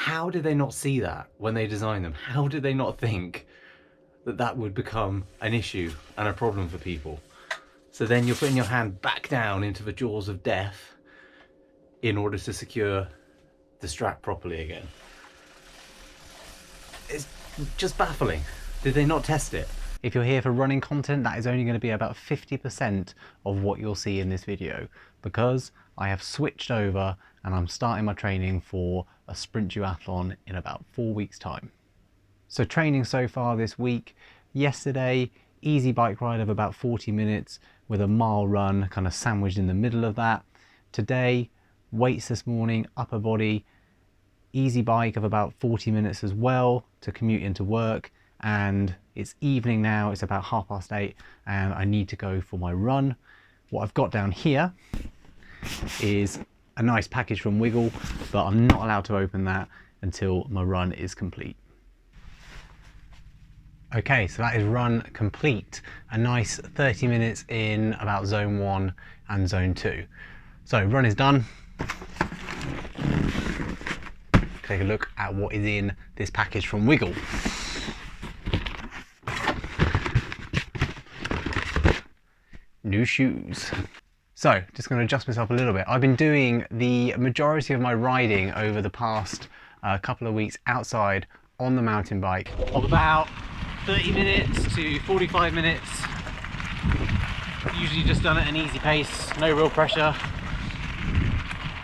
How did they not see that when they designed them? How did they not think that that would become an issue and a problem for people? So then you're putting your hand back down into the jaws of death in order to secure the strap properly again. It's just baffling. Did they not test it? If you're here for running content, that is only going to be about 50% of what you'll see in this video, because I have switched over and I'm starting my training for a sprint duathlon in about 4 weeks' time. So training so far this week: yesterday, easy bike ride of about 40 minutes with a mile run kind of sandwiched in the middle of that. Today, weights this morning, upper body, easy bike of about 40 minutes as well to commute into work. And it's evening now, it's about 8:30, and I need to go for my run. What I've got down here is a nice package from Wiggle, but I'm not allowed to open that until my run is complete. Okay, so that is run complete. A nice 30 minutes in about zone 1 and zone 2. So run is done. Take a look at what is in this package from Wiggle. New shoes. So just going to adjust myself a little bit. I've been doing the majority of my riding over the past couple of weeks outside on the mountain bike of about 30 minutes to 45 minutes. Usually just done at an easy pace, no real pressure,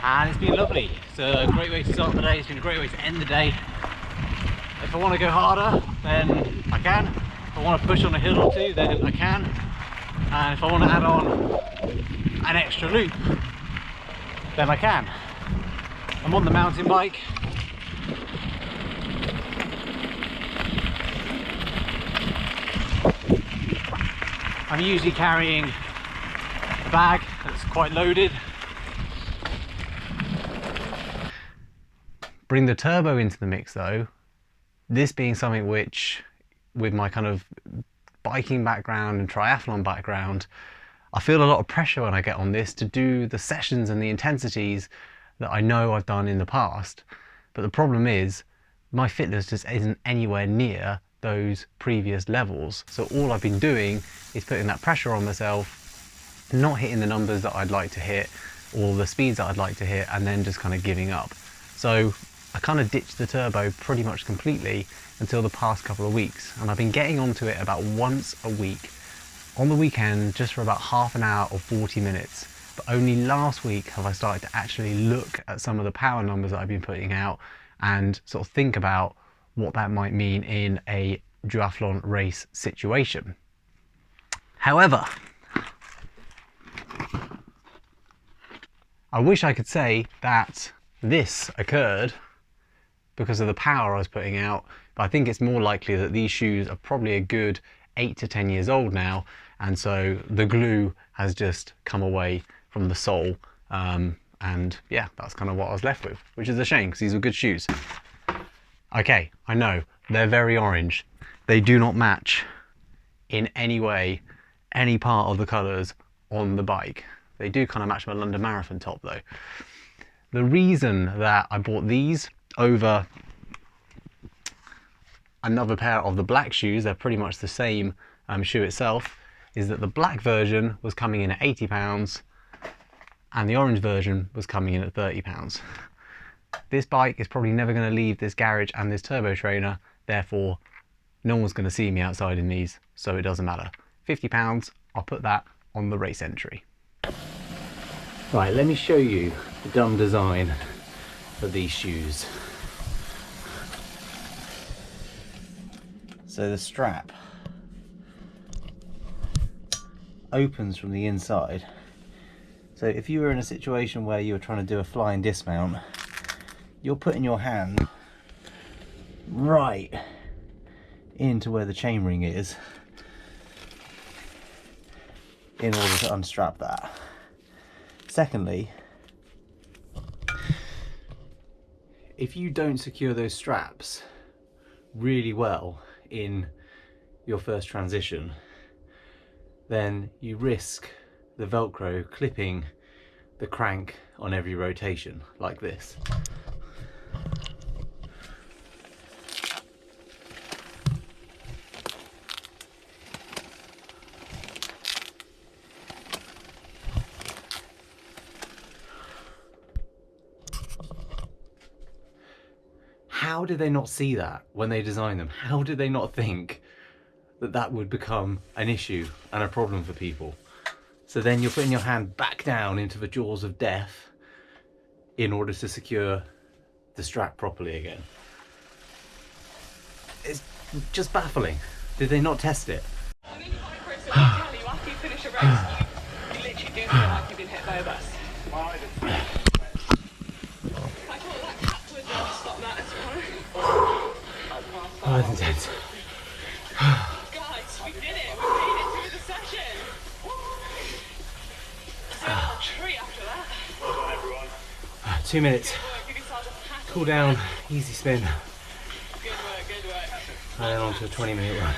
and it's been lovely. It's a great way to start the day, it's been a great way to end the day. If I want to go harder, then I can. If I want to push on a hill or two, then I can. And if I want to add on an extra loop, then I can. I'm on the mountain bike. I'm usually carrying a bag that's quite loaded. Bring the turbo into the mix though, this being something which, with my kind of biking background and triathlon background, I feel a lot of pressure when I get on this to do the sessions and the intensities that I know I've done in the past. But the problem is my fitness just isn't anywhere near those previous levels. So all I've been doing is putting that pressure on myself, not hitting the numbers that I'd like to hit or the speeds that I'd like to hit, and then just kind of giving up. So I kind of ditched the turbo pretty much completely until the past couple of weeks, and I've been getting onto it about once a week on the weekend, just for about half an hour or 40 minutes. But only last week have I started to actually look at some of the power numbers that I've been putting out and sort of think about what that might mean in a duathlon race situation. However, I wish I could say that this occurred because of the power I was putting out, but I think it's more likely that these shoes are probably a good 8 to 10 years old now, and so the glue has just come away from the sole, and yeah, that's kind of what I was left with, which is a shame because these were good shoes. Okay, I know, they're very orange. They do not match in any way any part of the colours on the bike. They do kind of match my London Marathon top though. The reason that I bought these over another pair of the black shoes, they're pretty much the same shoe itself, is that the black version was coming in at £80 and the orange version was coming in at £30. This bike is probably never going to leave this garage and this turbo trainer, therefore no one's going to see me outside in these, so it doesn't matter. £50, I'll put that on the race entry. Right, let me show you the dumb design of these shoes. So the strap opens from the inside. So if you were in a situation where you were trying to do a flying dismount, you're putting your hand right into where the chainring is in order to unstrap that. Secondly, if you don't secure those straps really well in your first transition, then you risk the Velcro clipping the crank on every rotation like this. how did they not see that when they designed them? How did they not think that that would become an issue and a problem for people? So then you're putting your hand back down into the jaws of death in order to secure the strap properly again. It's just baffling. Did they not test it? I mean, after you finish a race, you literally do feel like you've been hit by a bus. I thought that cap would stop that as well. Oh, that's intense. Guys, we did it. We made it through the session. It's a treat after that. Well done, everyone. 2 minutes. Give yourselves a pat. Cool down, easy spin, Good work, good work. and then on to a 20-minute run.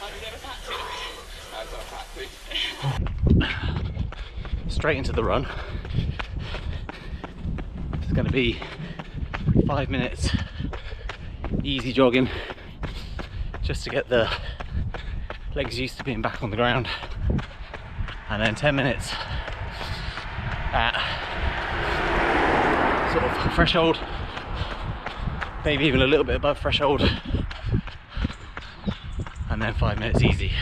I deserve a pat too. Straight into the run. It's going to be 5 minutes easy jogging just to get the legs used to being back on the ground, and then 10 minutes at sort of threshold, maybe even a little bit above threshold, and then 5 minutes easy,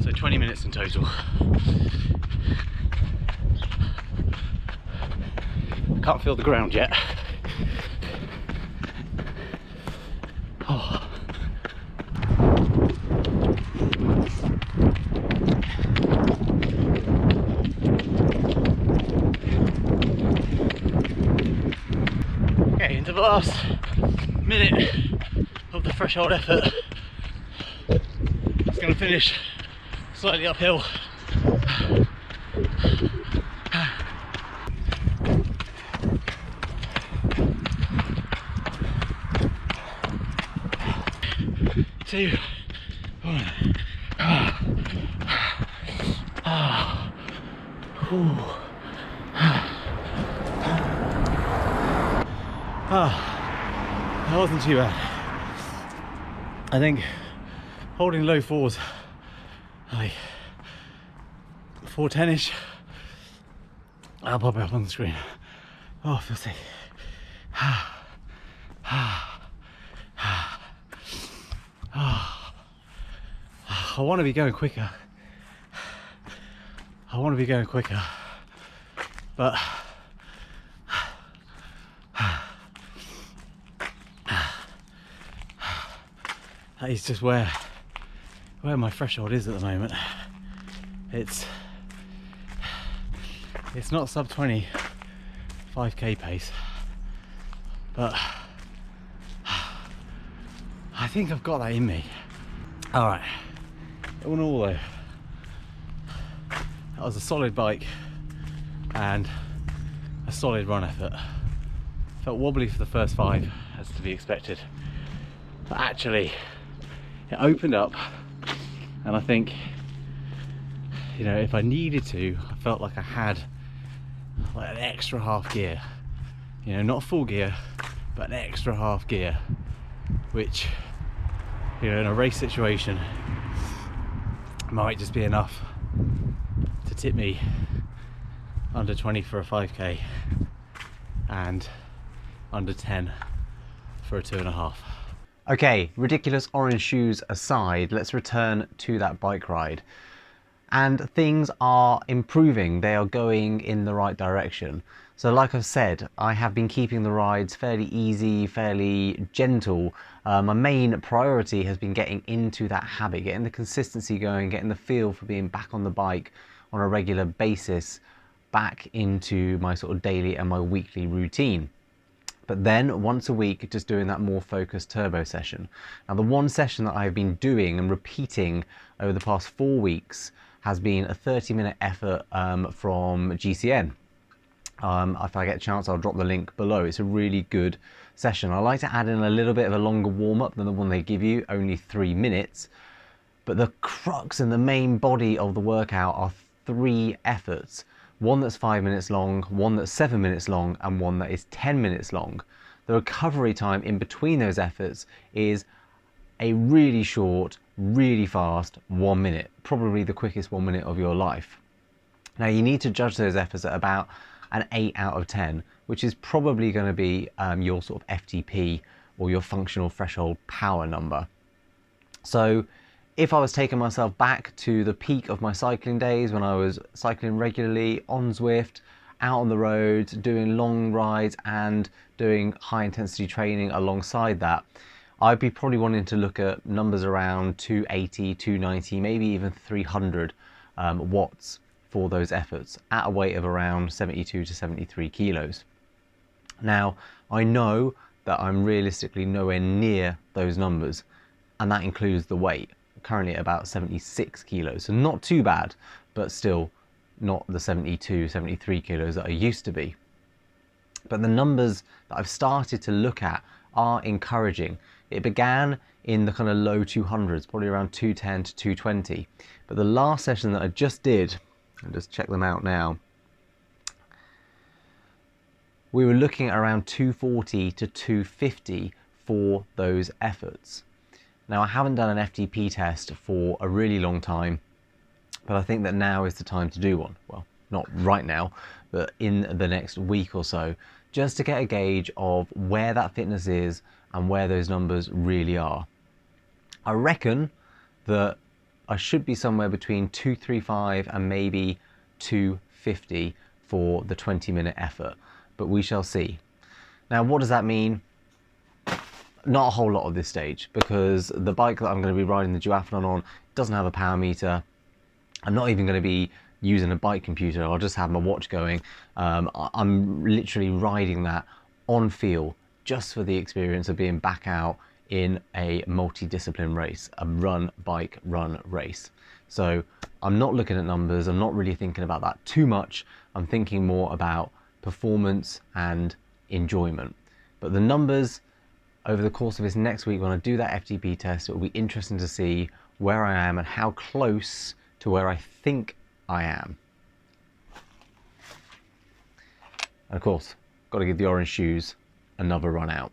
so 20 minutes in total. Can't feel the ground yet. Oh. Okay, into the last minute of the threshold effort. It's going to finish slightly uphill. Two, one. That wasn't too bad. I think holding low fours, like 4:10ish. I'll pop it up on the screen. Oh, I feel sick. I want to be going quicker. But that is just where my threshold is at the moment. It's not sub 20 5k pace, but I think I've got that in me. All right, all in all though, that was a solid bike and a solid run effort. Felt wobbly for the first 5, as to be expected, but actually it opened up, and I think, you know, if I needed to, I felt like I had like an extra half gear, you know, not full gear, but an extra half gear, which, you know, in a race situation might just be enough to tip me under 20 for a 5k and under 10 for a 2.5. Okay, ridiculous orange shoes aside, let's return to that bike ride. And things are improving, they are going in the right direction. So like I've said, I have been keeping the rides fairly easy, fairly gentle. My main priority has been getting into that habit, getting the consistency going, getting the feel for being back on the bike on a regular basis, back into my sort of daily and my weekly routine. But then once a week, just doing that more focused turbo session. Now the one session that I've been doing and repeating over the past 4 weeks has been a 30-minute effort from GCN. If I get a chance, I'll drop the link below. It's a really good session. I like to add in a little bit of a longer warm-up than the one they give you, only 3 minutes. But the crux and the main body of the workout are 3 efforts. One that's 5 minutes long, one that's 7 minutes long, and one that is 10 minutes long. The recovery time in between those efforts is a really short, really fast 1 minute, probably the quickest 1 minute of your life. Now you need to judge those efforts at about an 8 out of 10, which is probably going to be your sort of FTP or your functional threshold power number. So if I was taking myself back to the peak of my cycling days, when I was cycling regularly on Zwift, out on the road, doing long rides and doing high intensity training alongside that, I'd be probably wanting to look at numbers around 280, 290, maybe even 300 watts for those efforts at a weight of around 72 to 73 kilos. Now, I know that I'm realistically nowhere near those numbers, and that includes the weight, currently at about 76 kilos. So not too bad, but still not the 72, 73 kilos that I used to be. But the numbers that I've started to look at are encouraging. It began in the kind of low 200s, probably around 210 to 220. But the last session that I just did, I'll just check them out now, we were looking at around 240 to 250 for those efforts. Now, I haven't done an FTP test for a really long time, but I think that now is the time to do one. Well, not right now, but in the next week or so, just to get a gauge of where that fitness is and where those numbers really are. I reckon that I should be somewhere between 235 and maybe 250 for the 20-minute effort, but we shall see. Now, what does that mean? Not a whole lot at this stage, because the bike that I'm going to be riding the duathlon on doesn't have a power meter. I'm not even going to be using a bike computer. I'll just have my watch going. I'm literally riding that on feel, just for the experience of being back out in a multi-discipline race, a run, bike, run race. So I'm not looking at numbers. I'm not really thinking about that too much. I'm thinking more about performance and enjoyment. But the numbers over the course of this next week, when I do that FTP test, it will be interesting to see where I am and how close to where I think I am. And of course, got to give the orange shoes another run out.